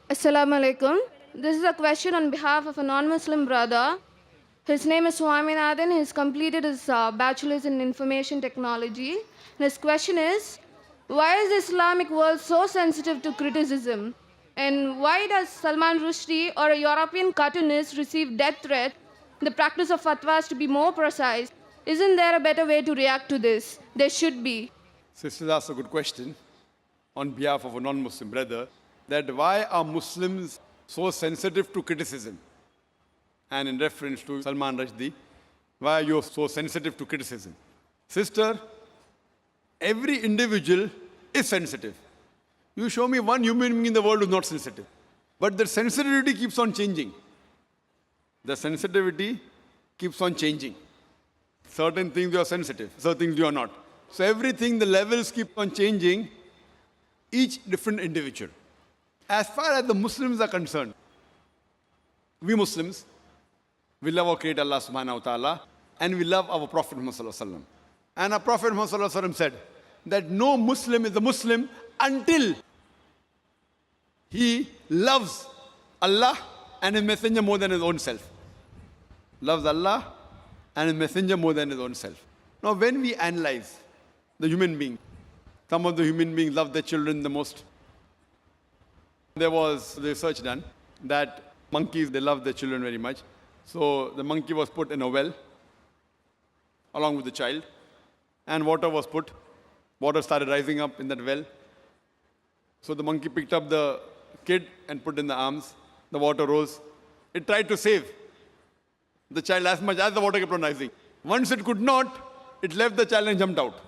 Assalamu alaikum. This is a question on behalf of a non-Muslim brother. His name is Swaminathan. He's completed his bachelor's in information technology. And his question is, why is the Islamic world so sensitive to criticism? And why does Salman Rushdie or a European cartoonist receive death threat? The practice of fatwas to be more precise. Isn't there a better way to react to this? There should be. Sister asked a good question on behalf of a non-Muslim brother, that why are Muslims so sensitive to criticism? And in reference to Salman Rushdie, why are you so sensitive to criticism? Sister, every individual is sensitive. You show me one human being in the world who is not sensitive. But the sensitivity keeps on changing. The sensitivity keeps on changing. Certain things you are sensitive, certain things you are not. So everything, the levels keep on changing, each different individual. As far as the Muslims are concerned, we Muslims, we love our Creator Allah subhanahu wa ta'ala, and we love our Prophet Muhammad sallallahu alaihi wasallam. And our Prophet Muhammad sallallahu alaihi wasallam said that no Muslim is a Muslim until he loves Allah and His Messenger more than his own self. Loves Allah and His Messenger more than his own self. Now when we analyze the human being, some of the human beings love their children the most. There was research done that monkeys, they love their children very much. So the monkey was put in a well along with the child, and water was put. Water started rising up in that well. So the monkey picked up the kid and put in the arms. The water rose. It tried to save the child as much as the water kept on rising. Once it could not, it left the child and jumped out.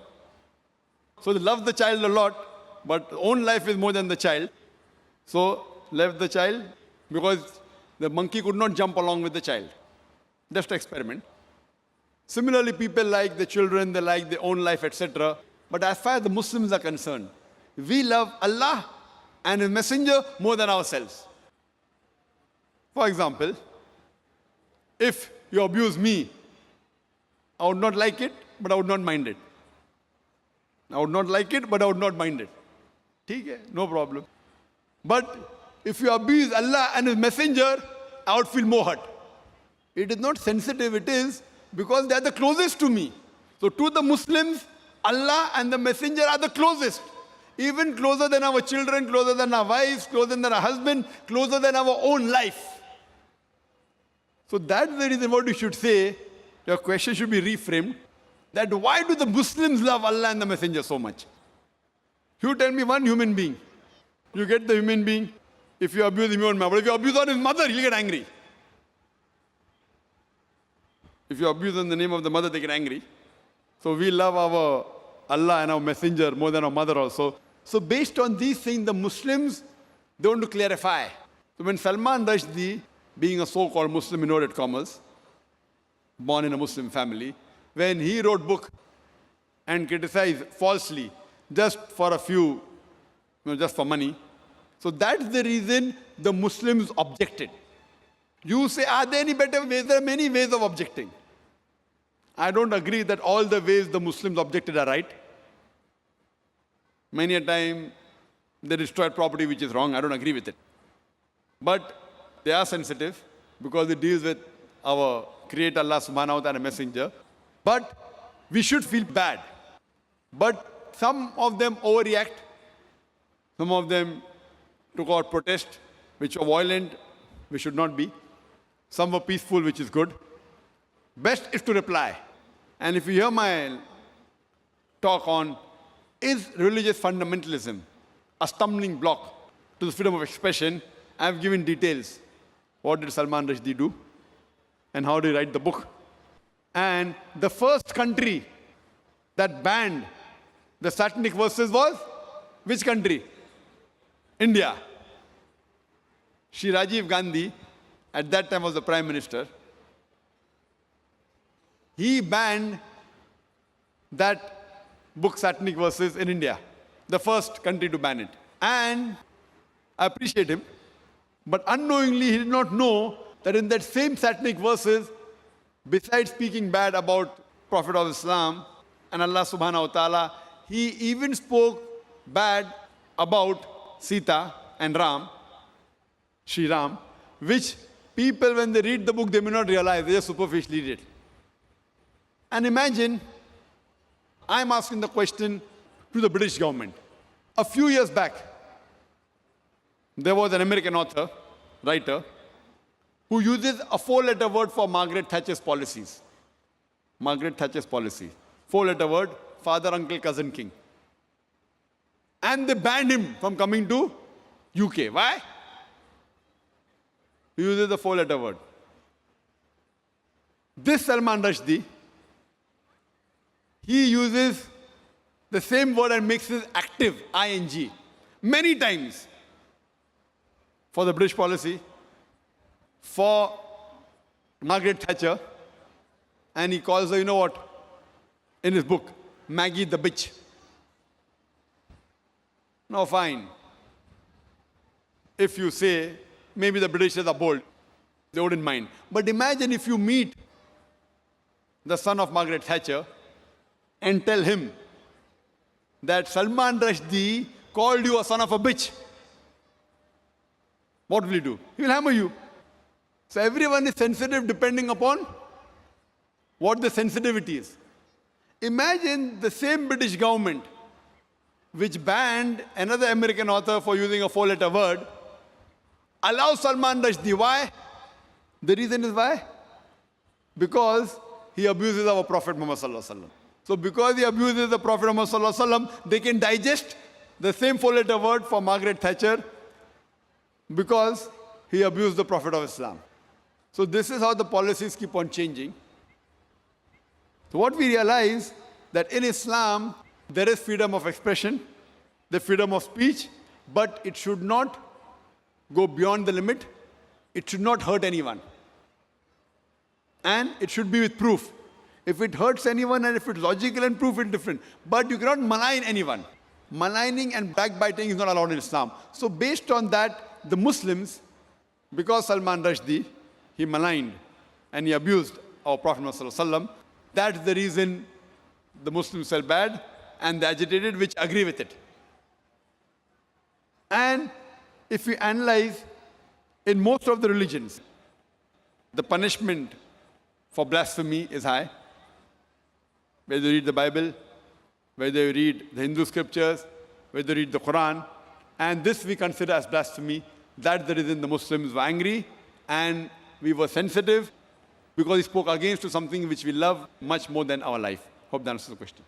So they loved the child a lot, but own life is more than the child. So left the child because the monkey could not jump along with the child. Just an experiment. Similarly, people like the children, they like their own life, etc. But as far as the Muslims are concerned, we love Allah and His Messenger more than ourselves. For example, if you abuse me, I would not like it, but I would not mind it. I would not like it, but I would not mind it. ठीक है, no problem. But if you abuse Allah and His Messenger, I would feel more hurt. It is not sensitive, it is because they are the closest to me. So to the Muslims, Allah and the Messenger are the closest. Even closer than our children, closer than our wives, closer than our husband, closer than our own life. So that's the reason what you should say, your question should be reframed, that why do the Muslims love Allah and the Messenger so much? You tell me one human being. You get the human being, if you abuse him, you won't mind. But if you abuse on his mother, he'll get angry. If you abuse in the name of the mother, they get angry. So we love our Allah and our Messenger more than our mother also. So based on these things, the Muslims, they want to clarify. So when Salman Rushdie, being a so-called Muslim in inverted commas, born in a Muslim family, when he wrote book and criticized falsely, just for a few, just for money. So that's the reason the Muslims objected. You say, are there any better ways? There are many ways of objecting. I don't agree that all the ways the Muslims objected are right. Many a time they destroyed property which is wrong. I don't agree with it. But they are sensitive because it deals with our Creator Allah subhanahu wa ta'ala Messenger. But we should feel bad. But some of them overreact. Some of them took out protest, which were violent, which should not be. Some were peaceful, which is good. Best is to reply. And if you hear my talk on, is religious fundamentalism a stumbling block to the freedom of expression, I have given details. What did Salman Rushdie do? And how did he write the book? And the first country that banned the satanic verses was which country? India. Shri Rajiv Gandhi, at that time was the Prime Minister. He banned that book, Satanic Verses, in India. The first country to ban it. And I appreciate him. But unknowingly, he did not know that in that same Satanic Verses, besides speaking bad about Prophet of Islam and Allah subhanahu wa ta'ala, he even spoke bad about Sita and Ram. Sri Ram, which people, when they read the book, they may not realize, they just superficially read it. And imagine, I'm asking the question to the British government. A few years back, there was an American author, writer, who uses a 4-letter word for Margaret Thatcher's policies. Margaret Thatcher's policy. 4-letter word, father, uncle, cousin, king. And they banned him from coming to UK. Why? He uses the 4-letter word. This Salman Rushdie, he uses the same word and makes it active, ing, many times for the British policy, for Margaret Thatcher, and he calls her, you know what, in his book, Maggie the bitch. Now fine, if you say, maybe the Britishers are bold, they wouldn't mind. But imagine if you meet the son of Margaret Thatcher and tell him that Salman Rushdie called you a son of a bitch. What will he do? He will hammer you. So everyone is sensitive depending upon what the sensitivity is. Imagine the same British government which banned another American author for using a 4-letter word, allows Salman Rushdie. Why? The reason is why? Because he abuses our Prophet Muhammad Sallallahu Alaihi Wasallam. So because he abuses the Prophet Muhammad Sallallahu Alaihi Wasallam, they can digest the same 4-letter word for Margaret Thatcher because he abused the Prophet of Islam. So this is how the policies keep on changing. So what we realize that in Islam, there is freedom of expression, the freedom of speech, but it should not go beyond the limit. It should not hurt anyone. And it should be with proof. If it hurts anyone and if it's logical and proof, it's different. But you cannot malign anyone. Maligning and backbiting is not allowed in Islam. So based on that, the Muslims, because Salman Rushdie, he maligned and he abused our Prophet Muhammad, that's the reason the Muslims felt bad and they agitated, which agree with it. And if we analyze, in most of the religions, the punishment for blasphemy is high. Whether you read the Bible, whether you read the Hindu scriptures, whether you read the Quran, and this we consider as blasphemy. That's the reason the Muslims were angry and we were sensitive because he spoke against to something which we love much more than our life. Hope that answers the question.